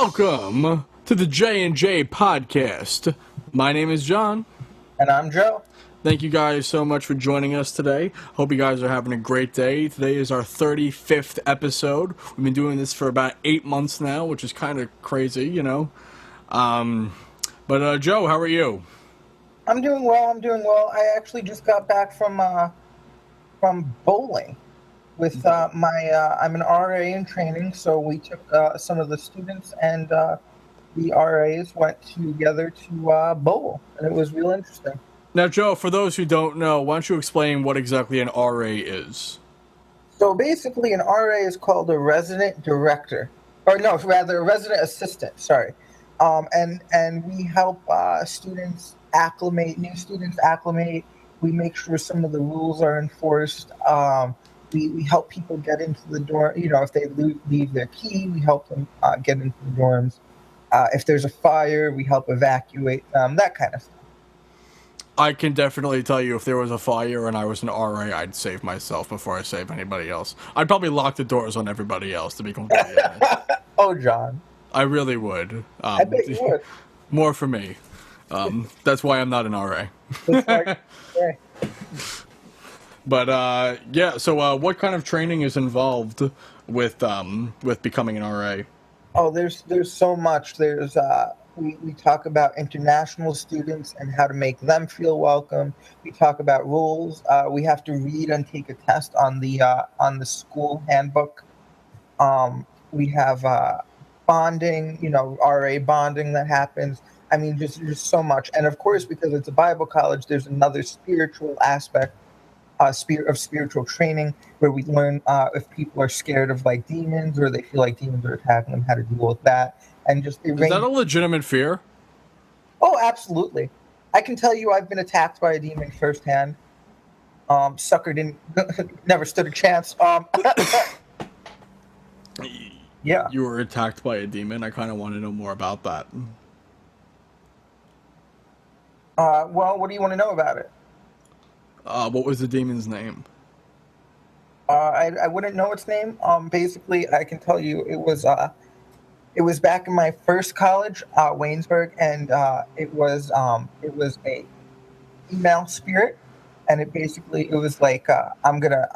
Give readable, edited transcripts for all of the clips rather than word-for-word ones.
Welcome to the J&J podcast. My name is John. And I'm Joe. Thank you guys so much for joining us today. Hope you guys are having a great day. Today is our 35th episode. We've been doing this for about 8 months now, which is kind of crazy, you know. But Joe, how are you? I'm doing well. I actually just got back from bowling with I'm an RA in training, so we took some of the students and the RAs went together to bowl, and it was real interesting. Now, Joe, for those who don't know, why don't you explain what exactly an RA is? So basically, an RA is called a resident director, or no, rather a resident assistant. Sorry, and we help students acclimate, new students acclimate. We make sure some of the rules are enforced. We help people get into the dorm. You know, if they leave their key, we help them get into the dorms. If there's a fire, we help evacuate them. That kind of stuff. I can definitely tell you if there was a fire and I was an RA, I'd save myself before I save anybody else. I'd probably lock the doors on everybody else, to be completely honest. Oh, John. I really would. I bet you would. More for me. That's why I'm not an RA. But, yeah, so what kind of training is involved with becoming an RA? Oh, there's so much. We talk about international students and how to make them feel welcome. We talk about rules. We have to read and take a test on the school handbook. We have bonding, RA bonding that happens. I mean, just so much. And of course, because it's a Bible college, there's another spiritual aspect, spiritual training, where we learn if people are scared of like demons or they feel like demons are attacking them, how to deal with that. And just is that a legitimate fear? Oh, absolutely. I can tell you I've been attacked by a demon firsthand. Sucker never stood a chance. Yeah. You were attacked by a demon? I kind of want to know more about that. Well, what do you want to know about it? What was the demon's name? I wouldn't know its name. Basically, I can tell you it was back in my first college, Waynesburg, and it was a female spirit, and it was like I'm gonna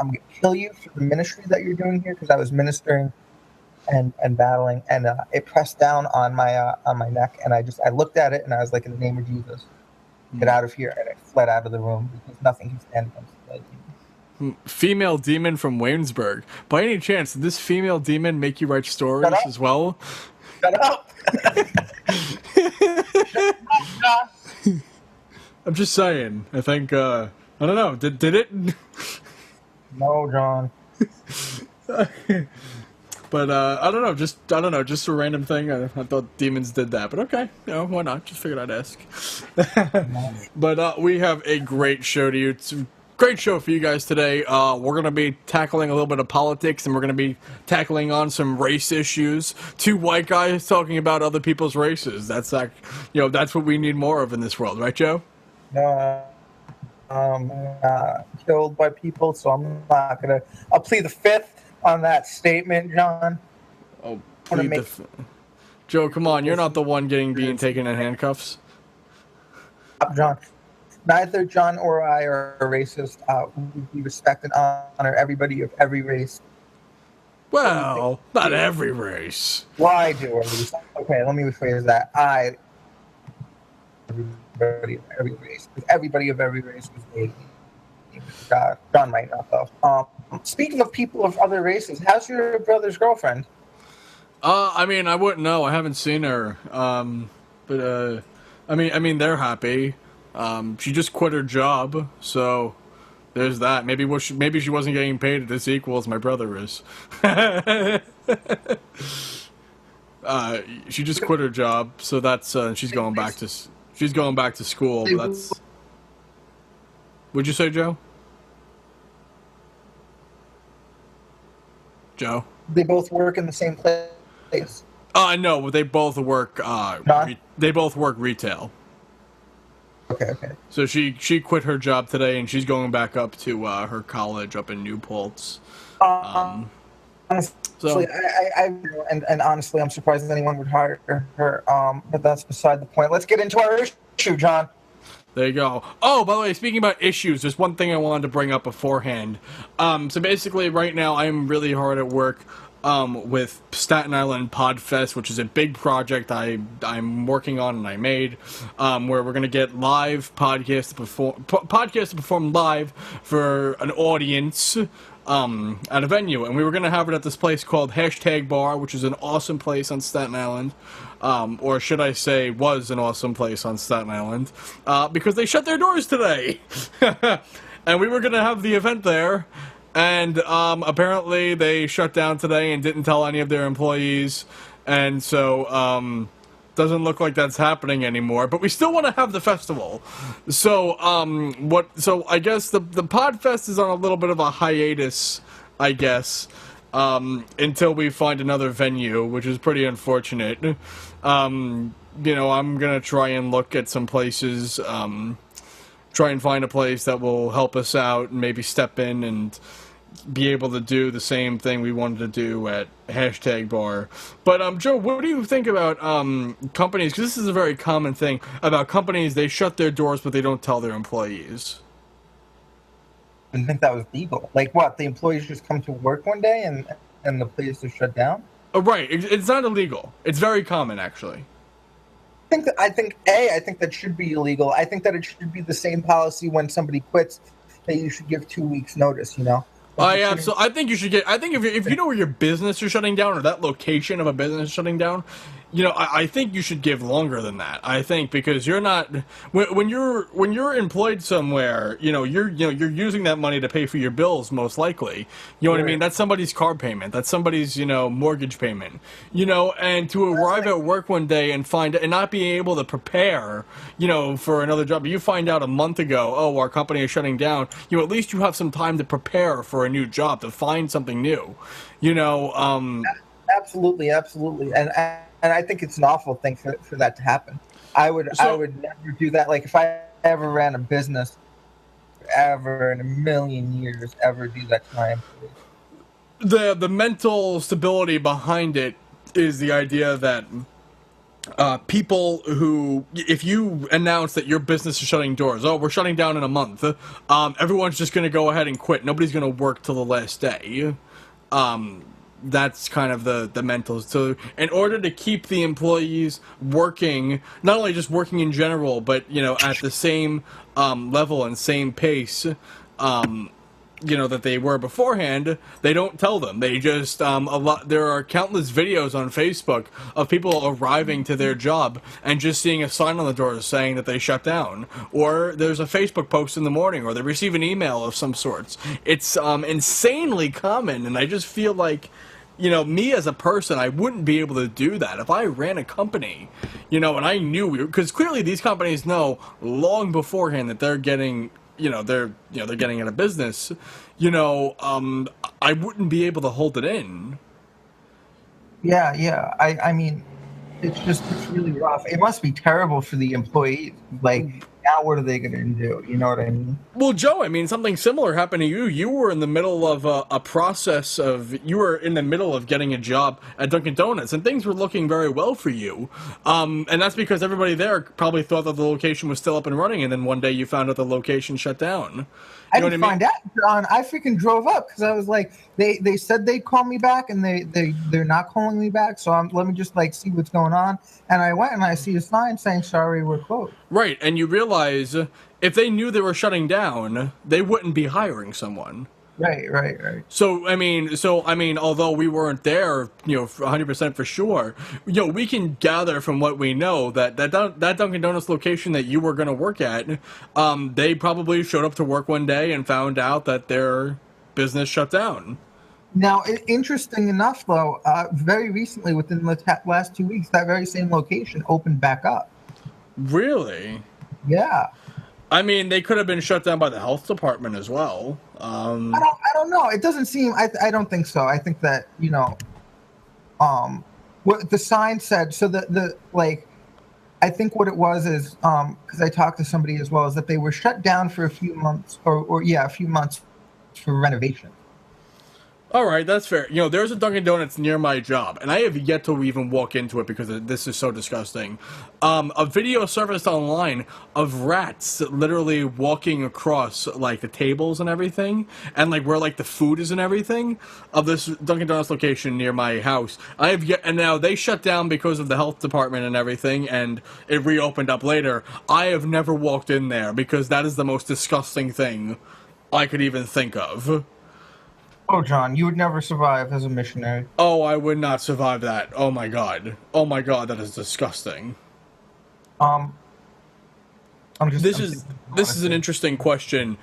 kill you for the ministry that you're doing here, because I was ministering and battling, and it pressed down on my neck, and I looked at it and I was like, in the name of Jesus, get out of here, and I fled out of the room because nothing can stand against the demon. Female demon from Waynesburg. By any chance, did this female demon make you write stories as well? Shut up! I'm just saying. I think I don't know. Did it? No, John. But I don't know. Just a random thing. I thought demons did that, but okay. Why not? Just figured I'd ask. But we have a great show to you. It's a great show for you guys today. We're going to be tackling a little bit of politics, and we're going to be tackling on some race issues. Two white guys talking about other people's races. That's that's what we need more of in this world, right, Joe? Killed by people, so I'm not gonna. I'll plead the fifth on that statement, John. Oh, Joe, come on! You're not the one being taken in handcuffs. John. Neither John or I are racist. We respect and honor everybody of every race. Well, not every race. Well, I do, at least. Okay, let me rephrase that. Everybody of every race was made. John might not, though. Speaking of people of other races, how's your brother's girlfriend? I mean, I wouldn't know. I haven't seen her. But I mean, they're happy. She just quit her job, so there's that. Maybe she wasn't getting paid as equal as my brother is. She just quit her job, so that's she's going back to school. But that's. What'd you say, Joe? Joe? They both work in the same place. No, they both work. They both work retail. Okay. So she quit her job today, and she's going back up to her college up in New Paltz. So Honestly, and honestly, I'm surprised anyone would hire her. But that's beside the point. Let's get into our issue, John. there you go. Oh, by the way, speaking about issues, there's one thing I wanted to bring up beforehand. So basically, right now, I'm really hard at work with Staten Island Podfest, which is a big project I'm working on and I made, where we're going to get live podcasts to perform live for an audience at a venue, and we were going to have it at this place called Hashtag Bar, which is an awesome place on Staten Island, or should I say was an awesome place on Staten Island, because they shut their doors today. And we were going to have the event there, and apparently they shut down today and didn't tell any of their employees, and so doesn't look like that's happening anymore, but we still want to have the festival. So, so I guess the Podfest is on a little bit of a hiatus, I guess, until we find another venue, which is pretty unfortunate. I'm gonna try and look at some places, try and find a place that will help us out and maybe step in and be able to do the same thing we wanted to do at Hashtag Bar. But, Joe, what do you think about companies, because this is a very common thing, about companies, they shut their doors but they don't tell their employees? I didn't think that was legal. Like what? The employees just come to work one day and the place is shut down? Right, it's not illegal. It's very common, actually. I think that should be illegal. I think that it should be the same policy when somebody quits, that you should give 2 weeks notice, you know? I think you should get. I think if you know where your business is shutting down or that location of a business is shutting down, I think you should give longer than that. I think because you're not when you're employed somewhere, you're using that money to pay for your bills most likely. You know what I mean? That's somebody's car payment. That's somebody's mortgage payment. And to arrive at work one day and not being able to prepare, for another job. You find out a month ago, oh, our company is shutting down. At least you have some time to prepare for a new job, to find something new. Absolutely, and I think it's an awful thing for that to happen. I would never do that. Like if I ever ran a business, ever in a million years, ever do that to my employees. The mental stability behind it is the idea that people who, if you announce that your business is shutting doors, oh, we're shutting down in a month, everyone's just going to go ahead and quit. Nobody's going to work till the last day. That's kind of the mental. So in order to keep the employees working, not only just working in general, but at the same level and same pace, that they were beforehand, they don't tell them. They just there are countless videos on Facebook of people arriving to their job and just seeing a sign on the door saying that they shut down, or there's a Facebook post in the morning, or they receive an email of some sorts. It's insanely common, and I just feel like me as a person, I wouldn't be able to do that if I ran a company, and I knew because clearly these companies know long beforehand that they're getting they're getting out of business. I wouldn't be able to hold it in. Yeah. I mean, it's really rough. It must be terrible for the employees. Like, now what are they going to do? You know what I mean? Well, Joe, I mean, something similar happened to you. You were in the middle of a process you were in the middle of getting a job at Dunkin' Donuts, and things were looking very well for you. And that's because everybody there probably thought that the location was still up and running, and then one day you found out the location shut down. I didn't find out, John. I freaking drove up because I was like, they said they'd call me back, and they're not calling me back. So let me just see what's going on. And I went and I see a sign saying, "Sorry, we're closed." Right, and you realize if they knew they were shutting down, they wouldn't be hiring someone. Right. So I mean, although we weren't there, 100% for sure, we can gather from what we know that Dunkin' Donuts location that you were going to work at, they probably showed up to work one day and found out that their business shut down. Now, interesting enough, though, very recently, within the last 2 weeks, that very same location opened back up. Really? Yeah. I mean, they could have been shut down by the health department as well. I don't know. It doesn't seem. I don't think so. I think that what the sign said. So I think what it was is because I talked to somebody as well, is that they were shut down for a few months, a few months for renovation. All right, that's fair. You know, there's a Dunkin' Donuts near my job, and I have yet to even walk into it because this is so disgusting. A video surfaced online of rats literally walking across like the tables and everything, and like where like the food is and everything of this Dunkin' Donuts location near my house. I have yet, and now they shut down because of the health department and everything, and it reopened up later. I have never walked in there because that is the most disgusting thing I could even think of. Oh, John, you would never survive as a missionary. Oh, I would not survive that. Oh my god. Oh my god, that is disgusting. Um, This is an interesting question,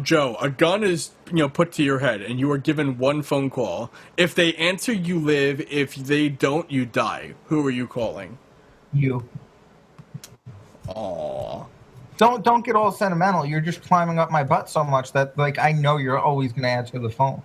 Joe. A gun is put to your head, and you are given one phone call. If they answer, you live. If they don't, you die. Who are you calling? you. Aww. Don't get all sentimental. You're just climbing up my butt so much that like I know you're always gonna answer the phone.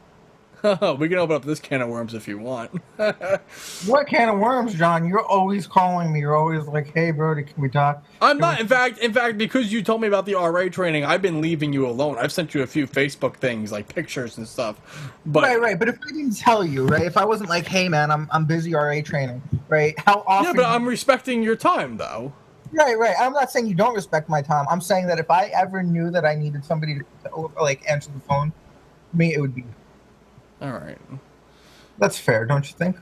We can open up this can of worms if you want. What can of worms, John? You're always calling me. You're always like, "Hey, Brody, can we talk?" I'm not. In fact, because you told me about the RA training, I've been leaving you alone. I've sent you a few Facebook things, like pictures and stuff. But Right. But if I didn't tell you, right? If I wasn't like, "Hey, man, I'm busy RA training," right? How often? yeah, but I'm respecting your time, though. Right. I'm not saying you don't respect my time. I'm saying that if I ever knew that I needed somebody to like answer the phone, me, it would be. All right. That's fair, don't you think?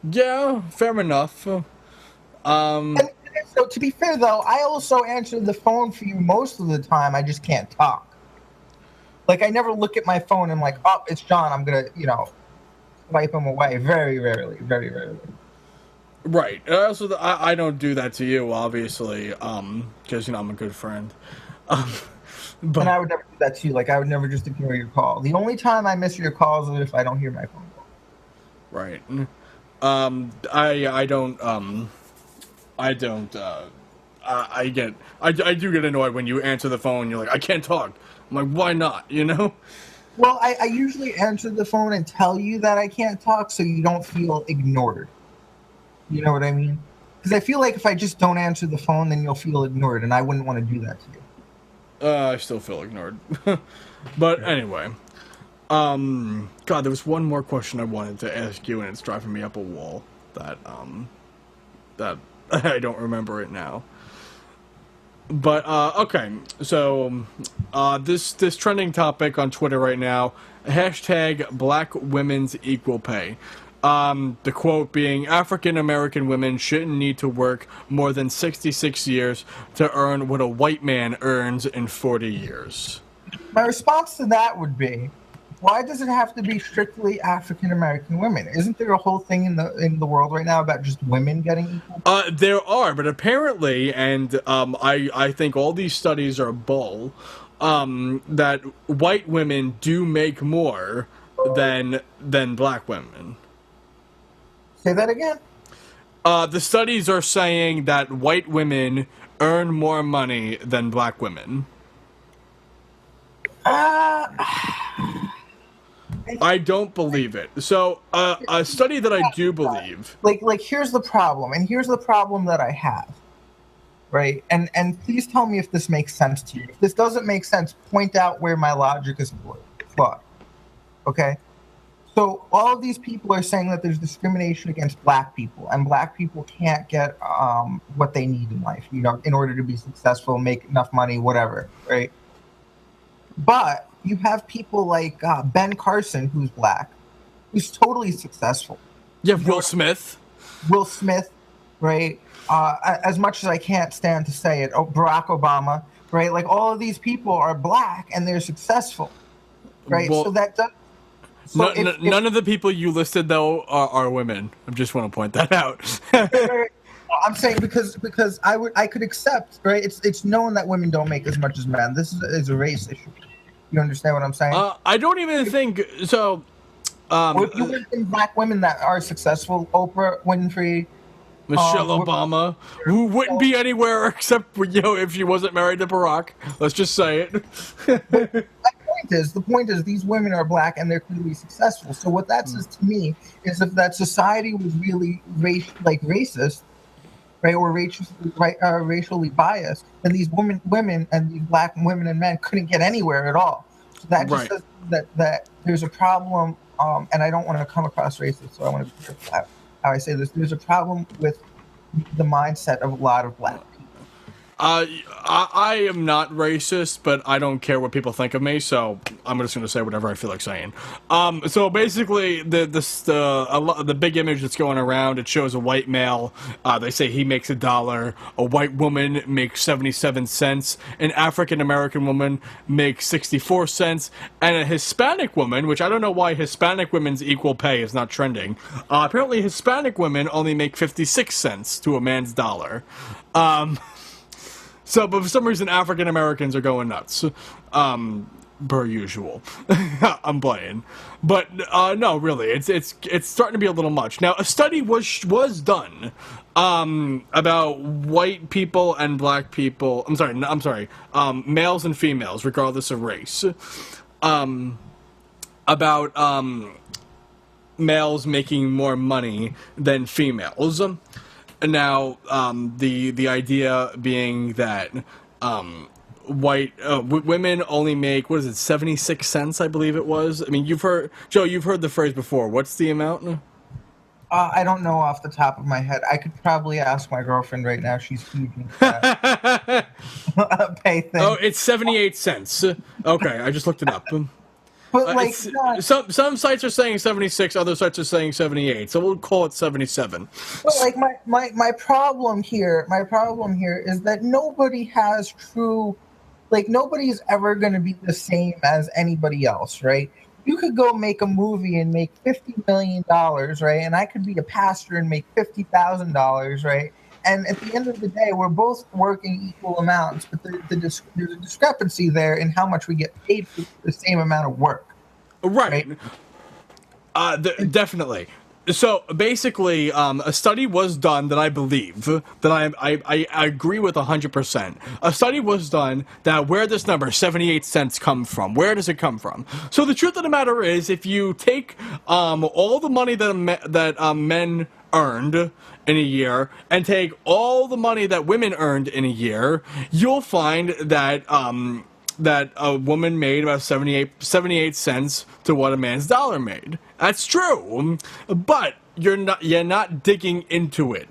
Yeah, fair enough. And so, to be fair, though, I also answer the phone for you most of the time. I just can't talk. Like, I never look at my phone and like, oh, it's John. I'm gonna, wipe him away. Very rarely. Very rarely. Right. So I don't do that to you, obviously, because I'm a good friend. But And I would never do that to you. Like, I would never just ignore your call. The only time I miss your calls is if I don't hear my phone call. right. I don't. I do get annoyed when you answer the phone. You're like, I can't talk. I'm like, why not? Well, I usually answer the phone and tell you that I can't talk so you don't feel ignored. You know what I mean? Because I feel like if I just don't answer the phone, then you'll feel ignored, and I wouldn't want to do that to you. I still feel ignored. But anyway, God, there was one more question I wanted to ask you, and it's driving me up a wall. That I don't remember it now. But okay, so this trending topic on Twitter right now, hashtag Black Women's Equal Pay. The quote being, African American women shouldn't need to work more than 66 years to earn what a white man earns in 40 years. My response to that would be, why does it have to be strictly African American women? Isn't there a whole thing in the world right now about just women getting equal? There are, but apparently, and I think all these studies are bull, that white women do make more than black women. Say that again. The studies are saying that white women earn more money than black women. I don't believe it. So, a study that I do believe. Like here's the problem, and here's the problem that I have. Right? And please tell me if this makes sense to you. If this doesn't make sense, point out where my logic is flawed. Okay? So all of these people are saying that there's discrimination against black people, and black people can't get what they need in life, in order to be successful, make enough money, whatever, right? But you have people like Ben Carson, who's black, who's totally successful. You have Will Smith. Will Smith, right? As much as I can't stand to say it, Barack Obama, right? Like all of these people are black and they're successful, right? Well, so that does. So none of the people you listed though are women. I just want to point that out. I'm saying because I could accept, right? It's known that women don't make as much as men. This is a race issue. You understand what I'm saying? I don't even think so. If you mention black women that are successful, Oprah Winfrey, Michelle Obama, who wouldn't be anywhere except if she wasn't married to Barack. Let's just say it. The point is these women are black and they're clearly successful. So what that says to me is if that society was really racist, right, or racially biased, then these women and these black women and men couldn't get anywhere at all. So that just says that there's a problem and I don't want to come across racist, so I want to be careful how I say this. There's a problem with the mindset of a lot of black people. I am not racist, but I don't care what people think of me, so I'm just going to say whatever I feel like saying. So basically, the big image that's going around, it shows a white male. They say he makes $1. A white woman makes 77 cents. An African American woman makes 64 cents, and a Hispanic woman, which I don't know why Hispanic women's equal pay is not trending. Apparently, Hispanic women only make 56 cents to a man's dollar. So, but for some reason, African Americans are going nuts, per usual. I'm playing, but no, really, it's starting to be a little much. Now, a study was done about white people and black people. I'm sorry, males and females, regardless of race. About males making more money than females. Now, the idea being that white women only make, what is it, 76 cents, I believe it was. I mean, you've heard the phrase before. What's the amount? I don't know off the top of my head. I could probably ask my girlfriend right now. She's huge into that pay thing. Oh, it's 78 cents. Okay, I just looked it up. But like, some sites are saying 76, other sites are saying 78, so we'll call it 77. But like my problem here is that nobody has true, like nobody's ever going to be the same as anybody else, right? You could go make a movie and make $50 million, right? And I could be a pastor and make $50,000, right? And at the end of the day, we're both working equal amounts, but there's a discrepancy there in how much we get paid for the same amount of work. Right. Definitely. So basically, a study was done that I believe that I agree with 100%. A study was done that where this number 78 cents come from. Where does it come from? So the truth of the matter is, if you take all the money that men earned in a year and take all the money that women earned in a year, you'll find that that a woman made about 78 cents to what a man's dollar made. That's true, but you're not digging into it.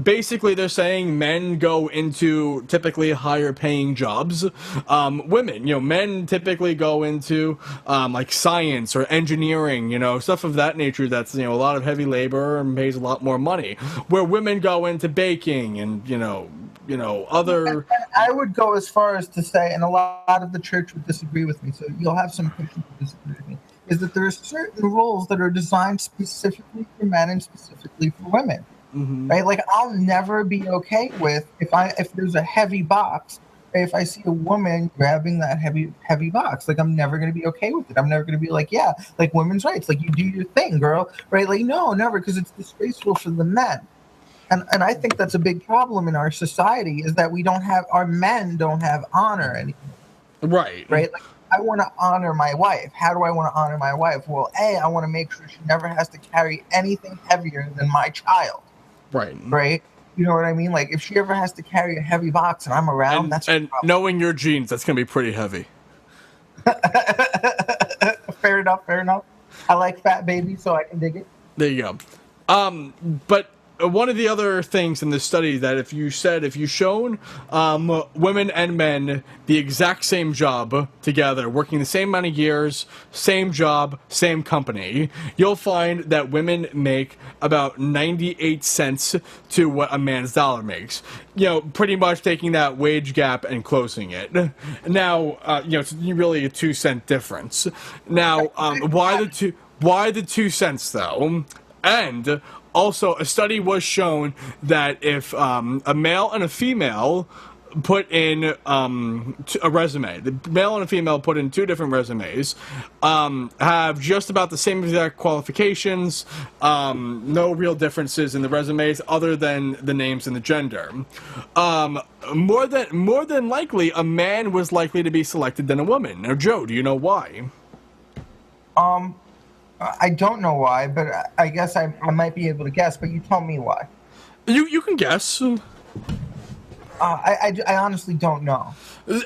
Basically, they're saying men go into typically higher paying jobs. Women, men typically go into like science or engineering, stuff of that nature. That's a lot of heavy labor and pays a lot more money. Where women go into baking and other. And I would go as far as to say, and a lot of the church would disagree with me. So you'll have some Christians who disagree with me. Is that there are certain roles that are designed specifically for men and specifically for women, right? Like I'll never be okay with if there's a heavy box, if I see a woman grabbing that heavy box, like I'm never going to be okay with it. I'm never going to be like, yeah, like women's rights, like you do your thing, girl, right? Like no, never, because it's disgraceful for the men. And I think that's a big problem in our society is that our men don't have honor anymore. Right. Right. Like, I want to honor my wife. How do I want to honor my wife? Well, I want to make sure she never has to carry anything heavier than my child. Right. Right. You know what I mean? Like if she ever has to carry a heavy box and I'm around, and knowing your genes, that's going to be pretty heavy. Fair enough. I like fat babies, so I can dig it. There you go. But one of the other things in this study that if you shown women and men the exact same job together, working the same amount of years, same job, same company, you'll find that women make about 98 cents to what a man's dollar makes. Pretty much taking that wage gap and closing it. Now, it's really a 2-cent difference. Now, why the 2 cents though? And also, a study was shown that if a male and a female put in a resume, the male and a female put in 2 different resumes, have just about the same exact qualifications, no real differences in the resumes other than the names and the gender. More than likely, a man was likely to be selected than a woman. Now, Joe, do you know why? I don't know why, but I guess I might be able to guess, but you tell me why. You can guess. I honestly don't know.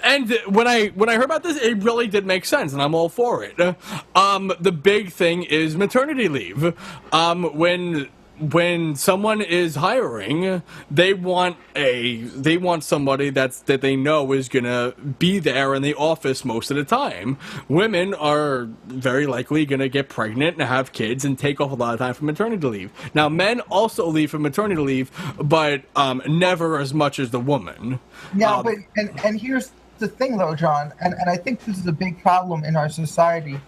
And when I heard about this, it really did make sense, and I'm all for it. The big thing is maternity leave. When someone is hiring, they want somebody that they know is gonna be there in the office most of the time. Women are very likely gonna get pregnant and have kids and take off a lot of time for maternity leave. Now, men also leave for maternity leave, but never as much as the woman. Yeah, but and here's the thing though, John, and I think this is a big problem in our society,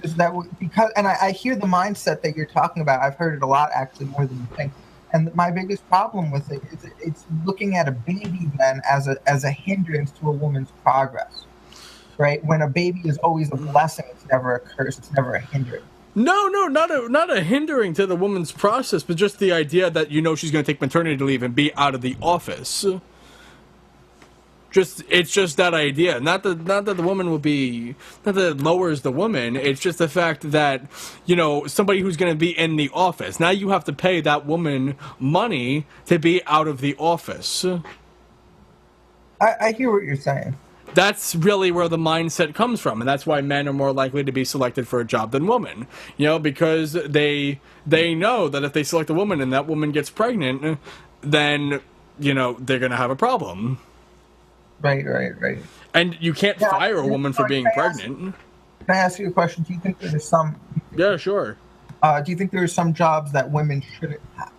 is that because, and I hear the mindset that you're talking about. I've heard it a lot, actually, more than you think. And my biggest problem with it is it's looking at a baby then as a hindrance to a woman's progress, right? When a baby is always a blessing, it's never a curse. It's never a hindrance. No, not a hindering to the woman's process, but just the idea that she's going to take maternity leave and be out of the office. It's just that idea. Not that the woman will be, not that it lowers the woman. It's just the fact that somebody who's going to be in the office, now you have to pay that woman money to be out of the office. I hear what you're saying. That's really where the mindset comes from, and that's why men are more likely to be selected for a job than women. Because they know that if they select a woman and that woman gets pregnant, then they're going to have a problem. Right. And you can't fire a woman for being pregnant. Can I ask you a question? Do you think there's some... Yeah, sure. Do you think there are some jobs that women shouldn't have?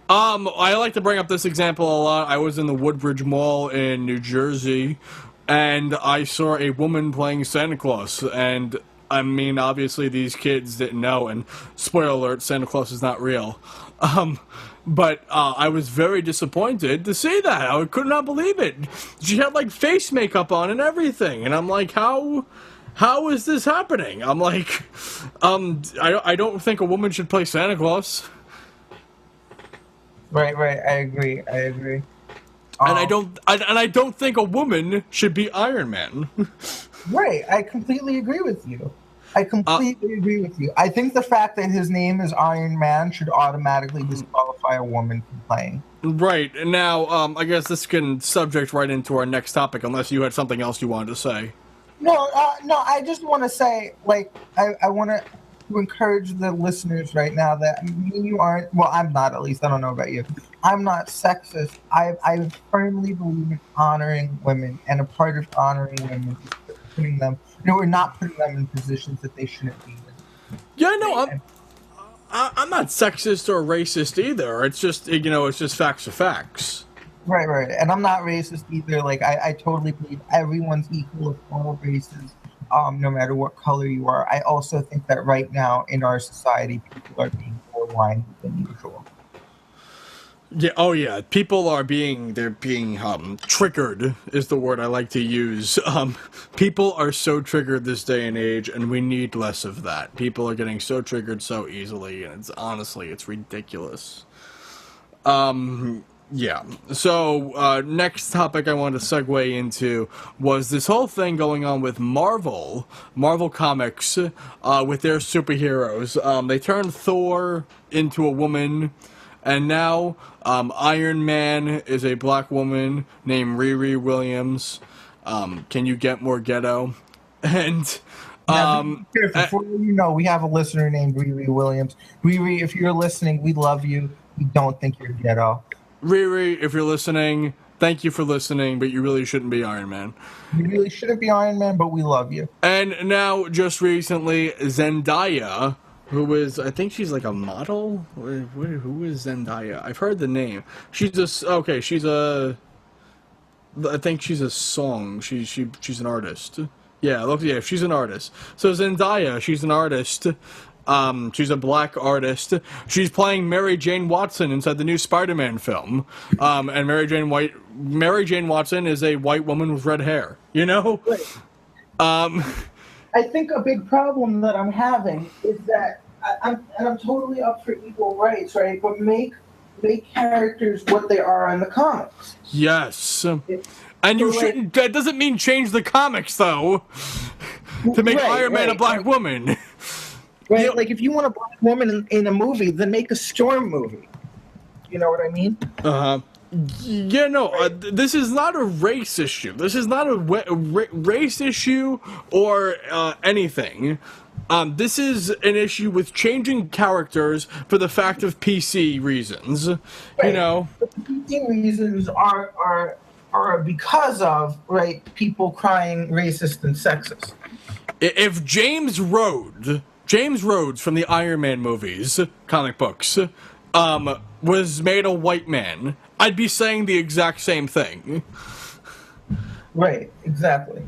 I like to bring up this example a lot. I was in the Woodbridge Mall in New Jersey, and I saw a woman playing Santa Claus. And, I mean, obviously these kids didn't know, and spoiler alert, Santa Claus is not real. But I was very disappointed to see that. I could not believe it. She had, like, face makeup on and everything. And I'm like, how is this happening? I'm like, I don't think a woman should play Santa Claus. Right. I agree. And I don't think a woman should be Iron Man. Right. I completely agree with you. I think the fact that his name is Iron Man should automatically disqualify a woman from playing. Right. Now, I guess this can subject right into our next topic, unless you had something else you wanted to say. No, I just want to say, like, I want to encourage the listeners right now that you aren't, well, I'm not, at least, I don't know about you. I'm not sexist. I firmly believe in honoring women, and a part of honoring women is putting them, we're not putting them in positions that they shouldn't be in. Yeah, no, I'm not sexist or racist either. It's just, it's just facts are facts. Right. And I'm not racist either. Like, I totally believe everyone's equal of all races, no matter what color you are. I also think that right now in our society, people are being more whiny than usual. Yeah. Oh, yeah. People are being triggered is the word I like to use. People are so triggered this day and age, and we need less of that. People are getting so triggered so easily, and it's ridiculous. Yeah. So, next topic I wanted to segue into was this whole thing going on with Marvel Comics, with their superheroes. They turned Thor into a woman. And now, Iron Man is a black woman named Riri Williams. Can you get more ghetto? And, before you know, we have a listener named Riri Williams. Riri, if you're listening, we love you. We don't think you're ghetto. Riri, if you're listening, thank you for listening, but you really shouldn't be Iron Man. You really shouldn't be Iron Man, but we love you. And now, just recently, Zendaya, who is, I think she's like a model? Who is Zendaya? I've heard the name. I think she's a song. She's an artist. Yeah, she's an artist. So Zendaya, she's an artist. She's a black artist. She's playing Mary Jane Watson inside the new Spider-Man film. And Mary Jane Watson is a white woman with red hair. Right. I think a big problem that I'm having is that I'm totally up for equal rights, right? But make characters what they are in the comics. Yes. And you shouldn't. That doesn't mean change the comics, though, to make Iron Man a black woman. Right? Like, if you want a black woman in a movie, then make a Storm movie. You know what I mean? Uh-huh. Yeah, no, this is not a race issue. This is not a race issue or anything. This is an issue with changing characters for the fact of PC reasons. You Right. know, But the competing reasons are because of right people crying racist and sexist. if James Rhodes from the Iron Man movies, comic books, was made a white man, I'd be saying the exact same thing. Right. Exactly.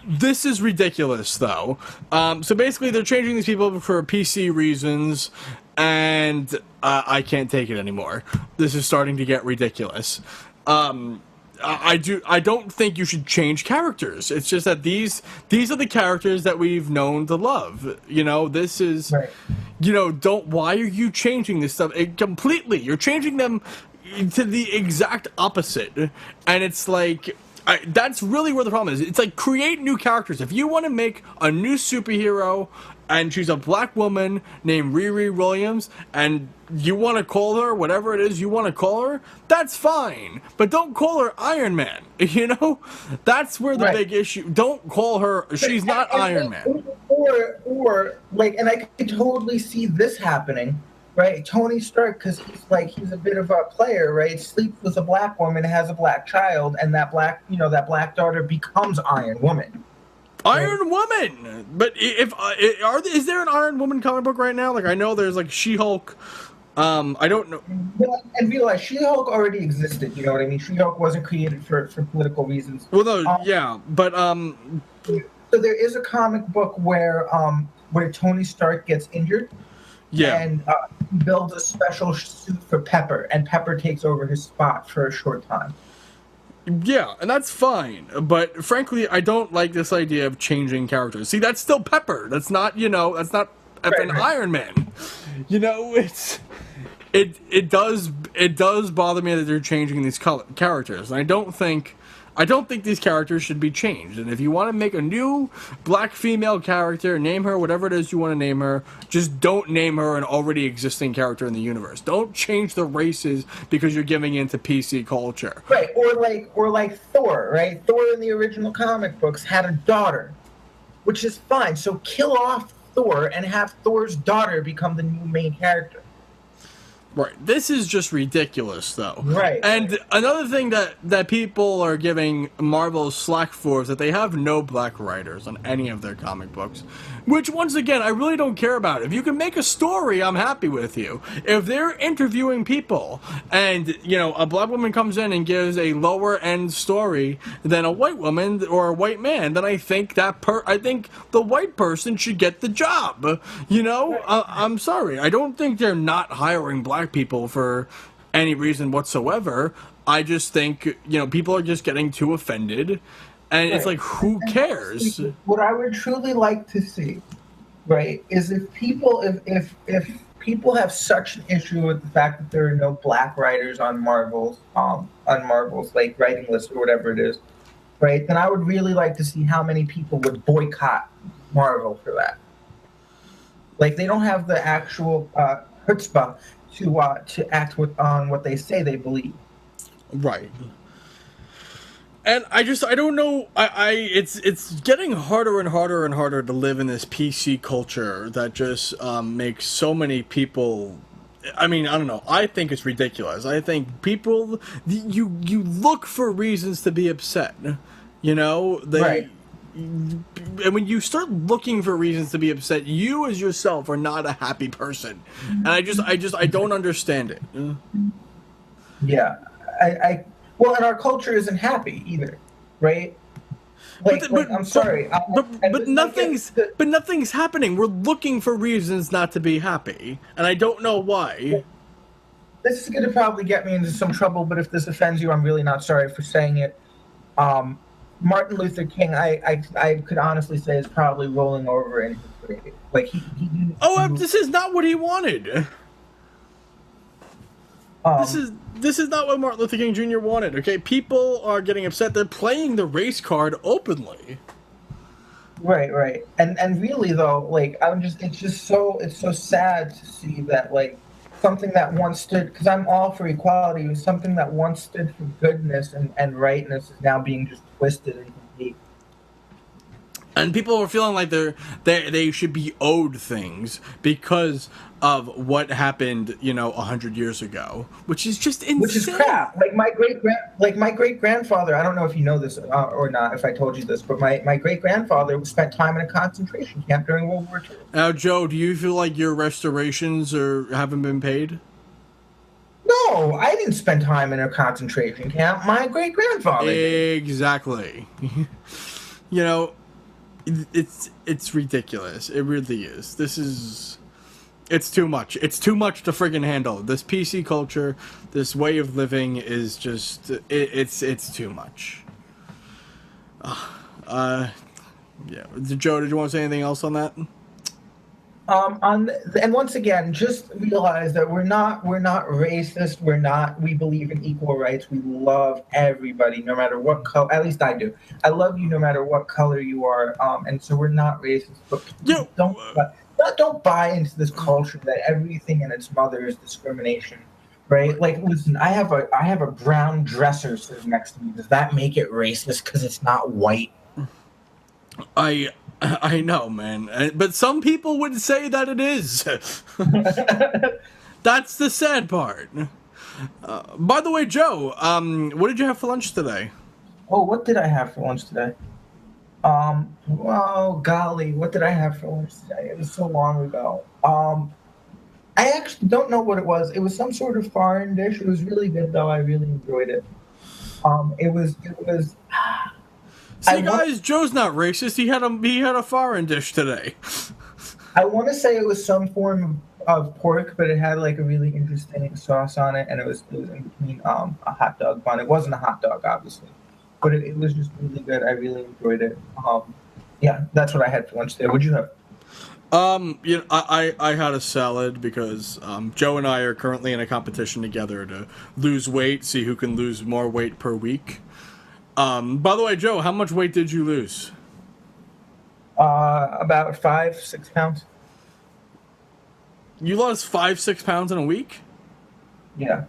This is ridiculous, though. So basically, they're changing these people for PC reasons, and I can't take it anymore. This is starting to get ridiculous. I don't think you should change characters. It's just that these are the characters that we've known to love. You know, this is, Right. you know, don't. Why are you changing this stuff completely? You're changing them to the exact opposite, and it's like. That's really where the problem is. It's like create new characters. If you want to make a new superhero and she's a black woman named Riri Williams and you want to call her whatever it is you want to call her, that's fine. But don't call her Iron Man. You know? That's where the big issue. Don't call her. She's not Iron Man. Or like, and I could totally see this happening. Right, Tony Stark, because he's a bit of a player, right? Sleeps with a black woman, has a black child, and that black daughter becomes Iron Woman. Iron Woman, but if is there an Iron Woman comic book right now? Like I know there's like She-Hulk. I don't know. And realize She-Hulk already existed. You know what I mean? She-Hulk wasn't created for political reasons. Well, no, yeah, but So there is a comic book where Tony Stark gets injured. Yeah. And he builds a special suit for Pepper, and Pepper takes over his spot for a short time. Yeah, and that's fine. But frankly, I don't like this idea of changing characters. See, that's still Pepper. That's not, that's not effing Iron Man. You know, it does bother me that they're changing these characters. And I don't think these characters should be changed. And if you want to make a new black female character, name her whatever it is you want to name her. Just don't name her an already existing character in the universe. Don't change the races because you're giving into PC culture. Right, or like Thor, right? Thor in the original comic books had a daughter, which is fine. So kill off Thor and have Thor's daughter become the new main character. Right. This is just ridiculous, though. Right. And another thing that people are giving Marvel slack for is that they have no black writers on any of their comic books. Which, once again, I really don't care about. If you can make a story, I'm happy with you. If they're interviewing people and, a black woman comes in and gives a lower-end story than a white woman or a white man, then I think I think the white person should get the job. I'm sorry. I don't think they're not hiring black people for any reason whatsoever. I just think, people are just getting too offended. And it's like, who cares? What I would truly like to see, right, is if people have such an issue with the fact that there are no black writers on Marvel's like writing list or whatever it is, right, then I would really like to see how many people would boycott Marvel for that. Like they don't have the actual chutzpah to act on what they say they believe. Right. And I don't know. It's getting harder and harder and harder to live in this PC culture that just makes so many people. I mean, I don't know. I think it's ridiculous. I think people you look for reasons to be upset. Right. And when you start looking for reasons to be upset, you as yourself are not a happy person. And I don't understand it. Yeah, well, and our culture isn't happy either, right? I'm sorry, but nothing's happening. We're looking for reasons not to be happy, and I don't know why. This is going to probably get me into some trouble, but if this offends you, I'm really not sorry for saying it. Martin Luther King, I could honestly say, is probably rolling over in his grave. Like he this is not what he wanted. This is not what Martin Luther King Jr. wanted, okay? People are getting upset. They're playing the race card openly. Right. And really though, like it's so sad to see that like something that once stood, because I'm all for equality, it was something that once stood for goodness and rightness is now being just twisted and complete. And people are feeling like they should be owed things because of what happened, 100 years ago, which is just insane. Which is crap. Like my great grandfather. I don't know if you know this or not. If I told you this, but my great grandfather spent time in a concentration camp during World War II. Now, Joe, do you feel like your restorations haven't been paid? No, I didn't spend time in a concentration camp. My great grandfather did. Exactly. It's ridiculous. It really is. It's too much. It's too much to friggin' handle. This PC culture, this way of living is just it's too much. Yeah. Joe, did you want to say anything else on that? And once again, just realize that we're not racist. We believe in equal rights. We love everybody, no matter what color. At least I do. I love you no matter what color you are. And so we're not racist. But don't buy into this culture that everything in its mother is discrimination, right? Like, listen, I have a brown dresser sitting next to me. Does that make it racist because it's not white? I know, man, but some people would say that it is. That's the sad part. By the way, Joe, what did you have for lunch today? Oh, what did I have for lunch today? Well, golly, what did I have for lunch today? It was so long ago. I actually don't know what it was. It was some sort of foreign dish. It was really good, though. I really enjoyed it. It was. See, guys, Joe's not racist. He had a foreign dish today. I want to say it was some form of pork, but it had like a really interesting sauce on it, and it was in between a hot dog bun. It wasn't a hot dog, obviously, but it was just really good. I really enjoyed it. Yeah, that's what I had for lunch today. What'd you have? I had a salad because Joe and I are currently in a competition together to lose weight, see who can lose more weight per week. By the way, Joe, how much weight did you lose? About 5-6 pounds. You lost 5-6 pounds in a week? Yeah.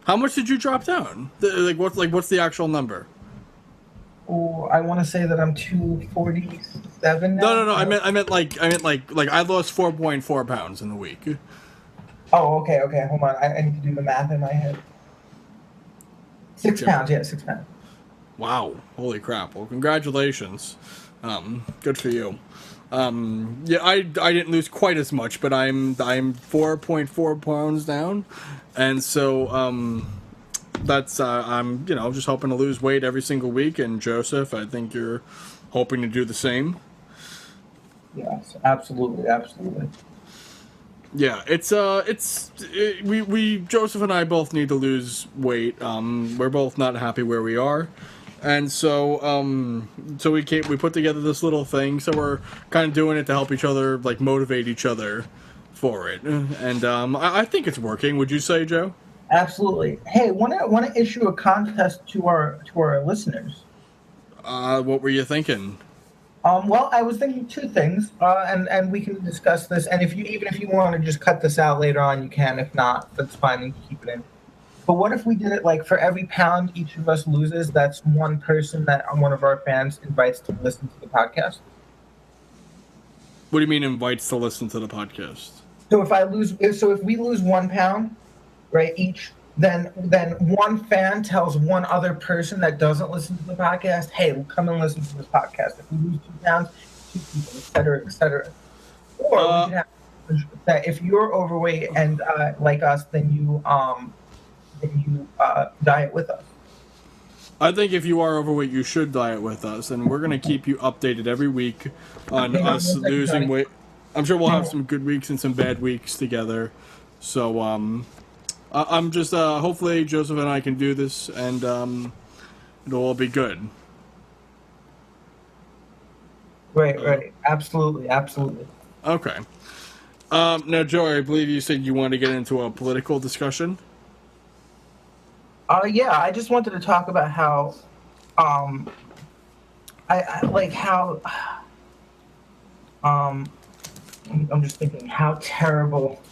How much did you drop down? What's the actual number? Oh, I want to say that I'm 247 now. No. I meant I lost 4.4 pounds in a week. Oh, okay. Hold on. I need to do the math in my head. 6 pounds. Yeah, 6 pounds. Wow. Holy crap. Well, congratulations. Good for you. Yeah, I didn't lose quite as much, but I'm 4.4 pounds down. And so, that's, I'm, just hoping to lose weight every single week. And Joseph, I think you're hoping to do the same. Yes, absolutely. Yeah, we Joseph and I both need to lose weight. We're both not happy where we are. And so, we put together this little thing. So we're kind of doing it to help each other, like motivate each other for it. And I think it's working. Would you say, Joe? Absolutely. Hey, want to issue a contest to our listeners? What were you thinking? Well, I was thinking two things, and we can discuss this. And if you want to just cut this out later on, you can. If not, that's fine. You can keep it in. But what if we did it like for every pound each of us loses, that's one person that one of our fans invites to listen to the podcast? What do you mean invites to listen to the podcast? So if we lose 1 pound, right, each, then one fan tells one other person that doesn't listen to the podcast, hey, come and listen to this podcast. If we lose 2 pounds, 2 people, et cetera, et cetera. Or we could have that if you're overweight and like us, then you diet with us. I think if you are overweight, you should diet with us, and we're going to keep you updated every week on us losing weight. I'm sure we'll have some good weeks and some bad weeks together. So, I'm just, hopefully Joseph and I can do this, and it'll all be good. Right. Absolutely. Okay. Now, Joey, I believe you said you wanted to get into a political discussion? Yeah, I just wanted to talk about how, I'm just thinking how terrible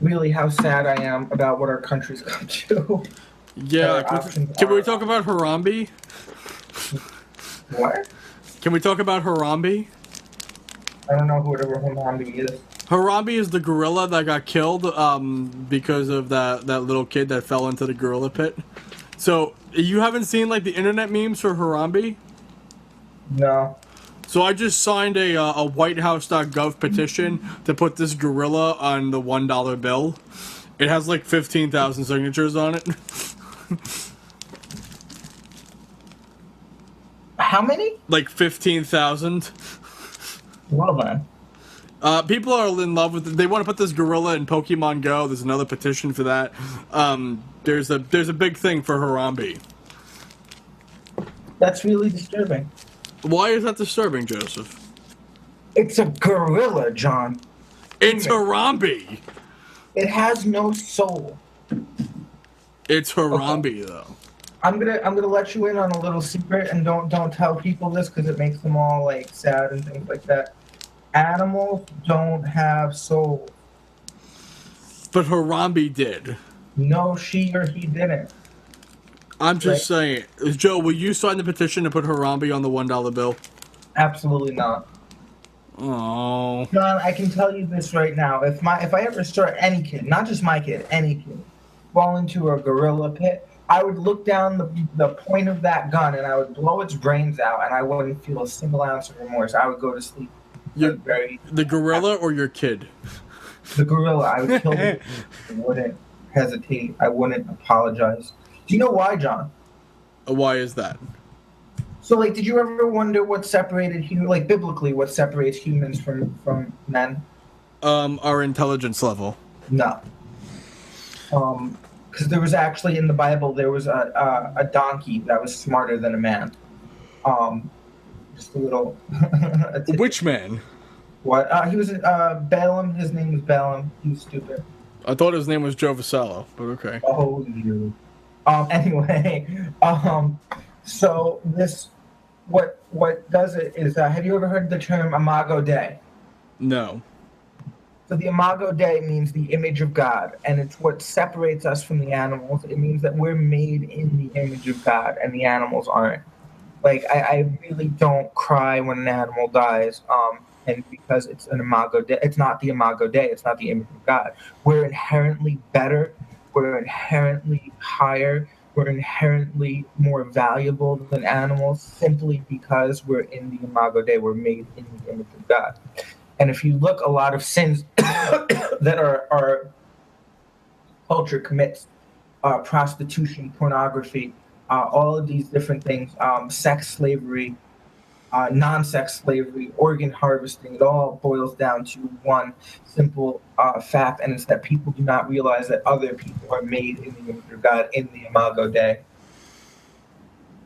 really how sad I am about what our country's come to. Yeah, can we talk about Harambe? What? Can we talk about Harambe? I don't know who whatever Harambe is. Harambe is the gorilla that got killed because of that little kid that fell into the gorilla pit. So, you haven't seen, like, the internet memes for Harambe? No. So I just signed a WhiteHouse.gov petition to put this gorilla on the $1 bill. It has, like, 15,000 signatures on it. How many? Like 15,000. Well then. People are in love with it. They want to put this gorilla in Pokemon Go. There's another petition for that. There's a big thing for Harambe. That's really disturbing. Why is that disturbing, Joseph? It's a gorilla, John. It's Harambe. It has no soul. It's Harambe, though. I'm gonna let you in on a little secret, and don't tell people this because it makes them all like sad and things like that. Animals don't have souls. But Harambe did. No, she or he didn't. I'm just saying. Joe, will you sign the petition to put Harambe on the $1 bill? Absolutely not. Oh. John, I can tell you this right now. If I ever saw any kid, not just my kid, any kid, fall into a gorilla pit, I would look down the point of that gun and I would blow its brains out, and I wouldn't feel a single ounce of remorse. I would go to sleep. The gorilla or your kid? The gorilla. I would kill the I wouldn't hesitate. I wouldn't apologize. Do you know why, John? Why is that? So, like, did you ever wonder what separated like biblically, what separates humans from men? Our intelligence level. No. Because there was actually in the Bible there was a donkey that was smarter than a man. Just a little. Which man? What? He was Balaam. His name was Balaam. He was stupid. I thought his name was Joe Vasello, but okay. Oh, you. Anyway, so this, what does it is, have you ever heard the term Imago Dei? No. So the Imago Dei means the image of God, and it's what separates us from the animals. It means that we're made in the image of God, and the animals aren't. Like, I really don't cry when an animal dies, and because it's an Imago Dei, it's not the Imago Dei, it's not the image of God. We're inherently better. We're inherently higher. We're inherently more valuable than animals simply because we're in the Imago Dei. We're made in the image of God. And if you look, a lot of sins that our culture commits, prostitution, pornography, all of these different things, sex slavery, non-sex slavery, organ harvesting, it all boils down to one simple fact, and it's that people do not realize that other people are made in the image of God, in the Imago Dei.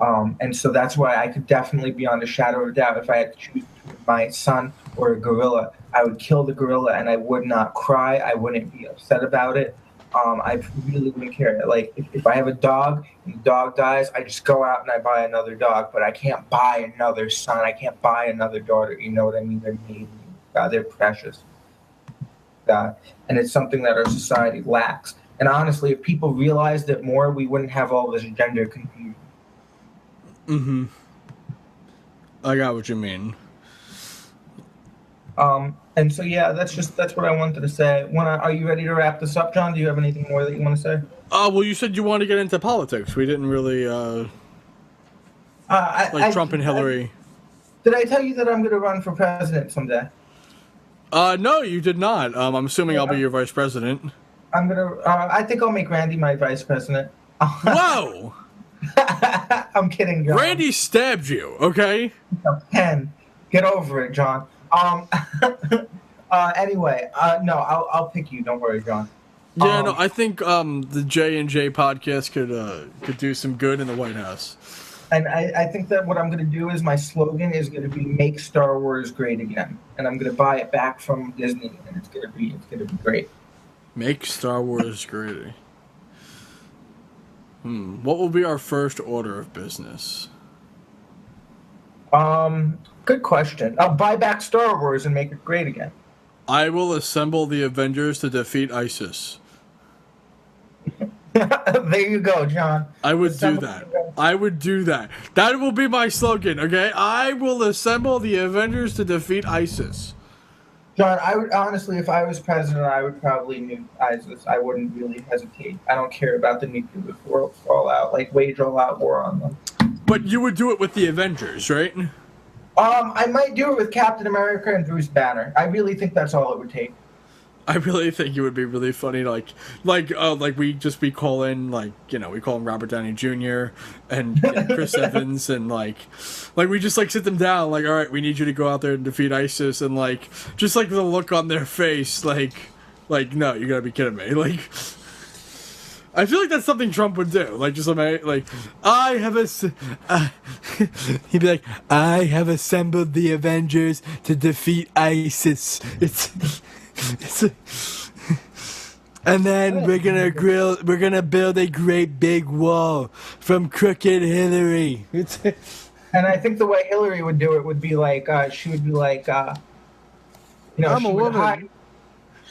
And so that's why I could definitely, beyond a shadow of a doubt, if I had to choose between my son or a gorilla, I would kill the gorilla, and I would not cry. I wouldn't be upset about it. I really wouldn't care. Like, if I have a dog and the dog dies, I just go out and I buy another dog. But I can't buy another son. I can't buy another daughter. You know what I mean? They're made. God, they're precious. God. And it's something that our society lacks. And honestly, if people realized it more, we wouldn't have all this gender confusion. Mm-hmm. I got what you mean. And so, yeah, that's what I wanted to say. Are you ready to wrap this up, John? Do you have anything more that you want to say? Well, you said you want to get into politics. We didn't really, Trump and Hillary. Did I tell you that I'm going to run for president someday? No, you did not. I'm assuming I'll be your vice president. I think I'll make Randy my vice president. Whoa! I'm kidding, John. Randy stabbed you, okay? Pen. Get over it, John. Anyway, no, I'll pick you. Don't worry, John. Yeah, no, I think the J&J podcast could do some good in the White House. And I think that what I'm going to do is my slogan is going to be "Make Star Wars Great Again," and I'm going to buy it back from Disney, and it's going to be great. Make Star Wars great. What will be our first order of business? Good question. I'll buy back Star Wars and make it great again. I will assemble the Avengers to defeat ISIS. There you go, John. I would do that. I would do that. That will be my slogan, okay? I will assemble the Avengers to defeat ISIS. John, I would honestly, if I was president, I would probably nuke ISIS. I wouldn't really hesitate. I don't care about the nuclear fallout, like wage all-out war on them. But you would do it with the Avengers, right? I might do it with Captain America and Bruce Banner. I really think that's all it would take. I really think it would be really funny, like we call in, like, you know, we call him Robert Downey Jr. and Chris Evans, and like we just like sit them down, like, all right, we need you to go out there and defeat ISIS, and like just like the look on their face, like no, you gotta be kidding me, like. I feel like that's something Trump would do. Like, just like, I have he'd be like, I have assembled the Avengers to defeat ISIS. And then we're gonna build a great big wall from crooked Hillary. And I think the way Hillary would do it would be like, she would be like, you know, I'm a woman.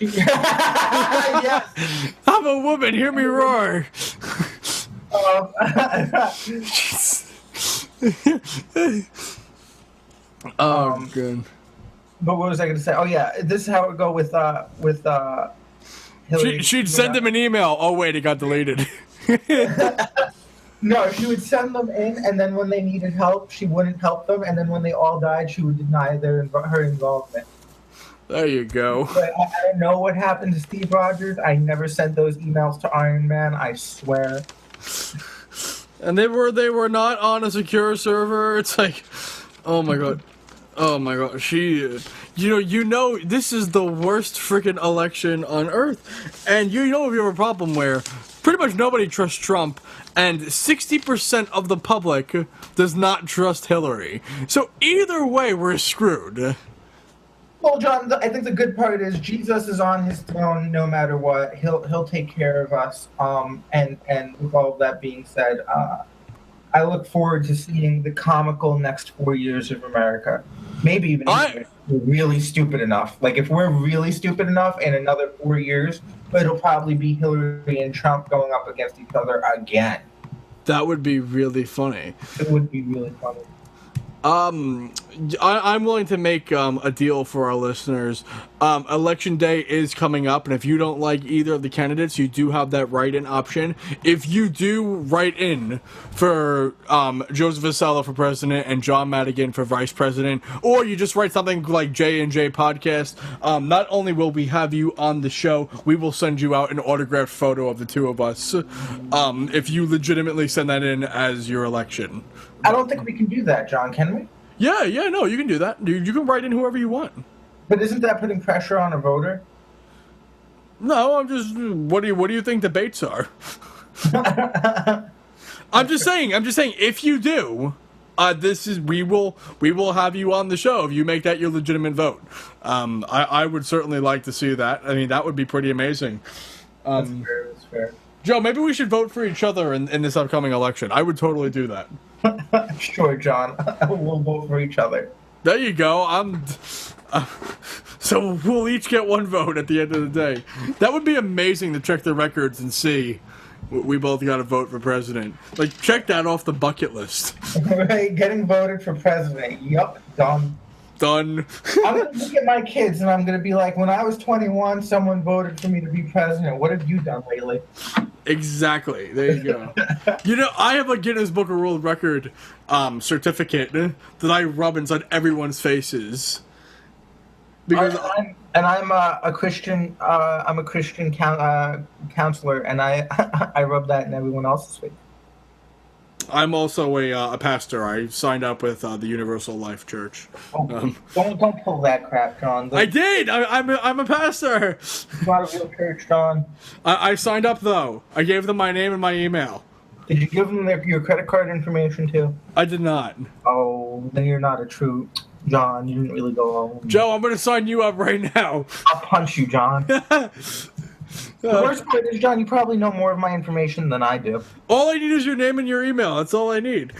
Yes. I'm a woman. Hear me roar. Good. But what was I going to say? Oh yeah, this is how it would go with Hillary. She'd send them an email. Oh wait, it got deleted. No, she would send them in, and then when they needed help, she wouldn't help them, and then when they all died, she would deny her involvement. There you go. But I don't know what happened to Steve Rogers. I never sent those emails to Iron Man, I swear. And they were not on a secure server. It's like, oh my god. You know, this is the worst freaking election on earth. And you know, if you have a problem where pretty much nobody trusts Trump, and 60% of the public does not trust Hillary. So either way, we're screwed. Well, John, I think the good part is Jesus is on his throne no matter what. He'll take care of us. And with all of that being said, I look forward to seeing the comical next 4 years of America. Maybe even if we're really stupid enough. Like, if we're really stupid enough in another 4 years, it'll probably be Hillary and Trump going up against each other again. That would be really funny. It would be really funny. I'm willing to make a deal for our listeners. Election day is coming up, and if you don't like either of the candidates, you do have that write-in option. If you do write in for Joseph Vasella for president and John Madigan for vice president, or you just write something like J&J Podcast, not only will we have you on the show, we will send you out an autographed photo of the two of us if you legitimately send that in as your election. I don't think we can do that, John, can we? Yeah, no, you can do that. You can write in whoever you want. But isn't that putting pressure on a voter? No, I'm just. What do you think debates are? I'm just saying. If you do, we will have you on the show if you make that your legitimate vote. I would certainly like to see that. I mean, that would be pretty amazing. That's fair. Joe, maybe we should vote for each other in this upcoming election. I would totally do that. Sure, John. We'll vote for each other. There you go. So we'll each get one vote at the end of the day. That would be amazing to check the records and see we both got a vote for president. Like, check that off the bucket list. Right, getting voted for president. Yup, done. I'm going to look at my kids and I'm going to be like, when I was 21, someone voted for me to be president. What have you done lately? Exactly. There you go. You know, I have a Guinness Book of World Record certificate that I rub inside everyone's faces. Because I'm a Christian. I'm a Christian counselor, and I rub that in everyone else's face. I'm also a pastor. I signed up with the Universal Life Church. Don't pull that crap, John. I did. I'm a pastor. It's not a real church, John. I signed up though. I gave them my name and my email. Did you give them your credit card information too? I did not. Oh, then you're not a true John. You didn't really go home. Joe, I'm going to sign you up right now. I'll punch you, John. The worst part is, John, you probably know more of my information than I do. All I need is your name and your email. That's all I need.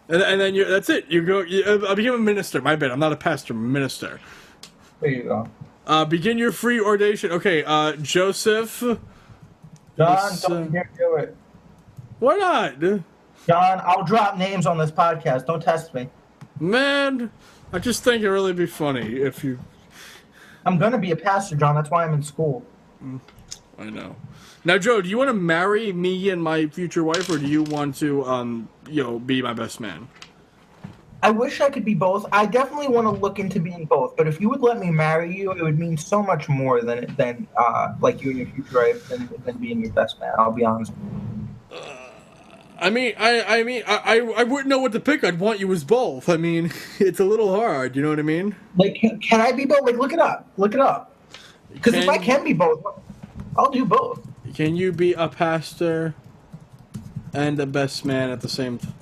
And then that's it. I became a minister. My bad. I'm not a pastor. I'm a minister. There you go. Begin your free ordination. Okay, Joseph. John, don't dare do it. Why not? John, I'll drop names on this podcast. Don't test me. Man, I just think it'd really be funny if you... I'm going to be a pastor, John. That's why I'm in school. I know. Now, Joe, do you want to marry me and my future wife, or do you want to, be my best man? I wish I could be both. I definitely want to look into being both. But if you would let me marry you, it would mean so much more than like you and your future wife than being your best man. I'll be honest. I wouldn't know what to pick. I'd want you as both. I mean, it's a little hard. You know what I mean? Like, can I be both? Like, look it up. Look it up. Because if I can be both, I'll do both. Can you be a pastor and a best man at the same time?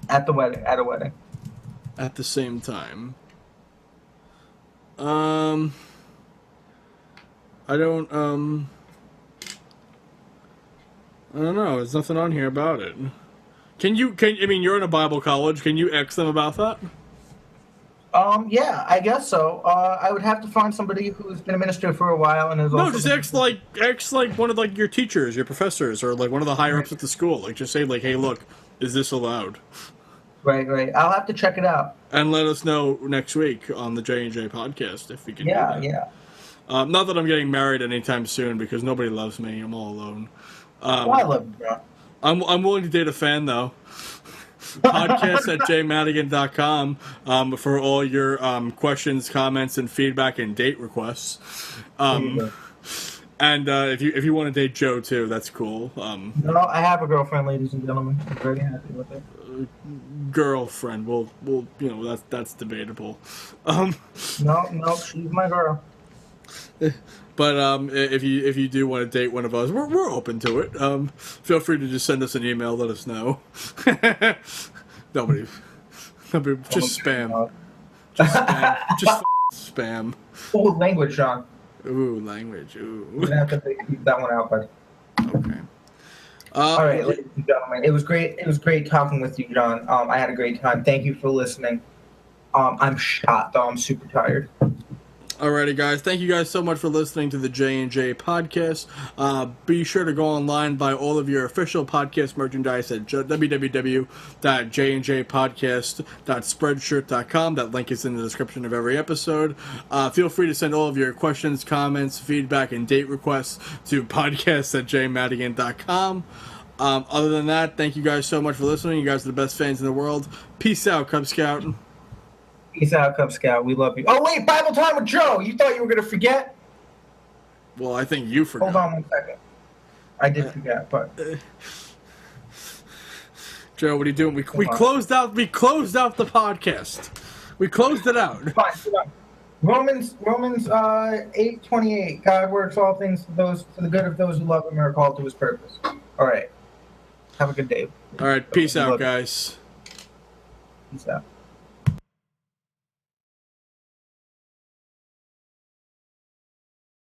At the wedding. At a wedding. At the same time. I don't know. There's nothing on here about it. I mean, you're in a Bible college. Can you X them about that? Yeah, I guess so. I would have to find somebody who's been a minister for a while and is no, also... just X one of your teachers, your professors, or like one of the higher ups at the school. Like, just say hey, look, is this allowed? Right. I'll have to check it out. And let us know next week on the J&J podcast if we can do that. Yeah. Not that I'm getting married anytime soon because nobody loves me. I'm all alone. I love you, bro. I'm willing to date a fan, though. Podcast at jmadigan.com for all your questions, comments, and feedback and date requests. And if you want to date Joe, too, that's cool. No, I have a girlfriend, ladies and gentlemen. I'm very happy with it. Girlfriend. Well, that's debatable. No, she's my girl. But if you do want to date one of us, we're open to it. Feel free to just send us an email. Let us know. Nobody, just spam. Just spam. Oh, language, John. Ooh, language. Ooh. We're gonna have to keep that one out, buddy. Okay. All right, ladies and gentlemen, it was great. It was great talking with you, John. I had a great time. Thank you for listening. I'm shot though. I'm super tired. Alrighty, guys. Thank you guys so much for listening to the J&J podcast. Be sure to go online, buy all of your official podcast merchandise at www.jnjpodcast.spreadshirt.com. That link is in the description of every episode. Feel free to send all of your questions, comments, feedback, and date requests to podcast@jmadigan.com. Other than that, thank you guys so much for listening. You guys are the best fans in the world. Peace out, Cub Scout. Peace out, Cub Scout. We love you. Oh, wait, Bible time with Joe. You thought you were going to forget? Well, I think you forgot. Hold on 1 second. I did forget, but... Joe, what are you doing? We closed out the podcast. We closed it out. Fine. Romans 8:28. God works all things for the good of those who love him and are called to his purpose. All right. Have a good day. All right. Peace out, guys. Peace out.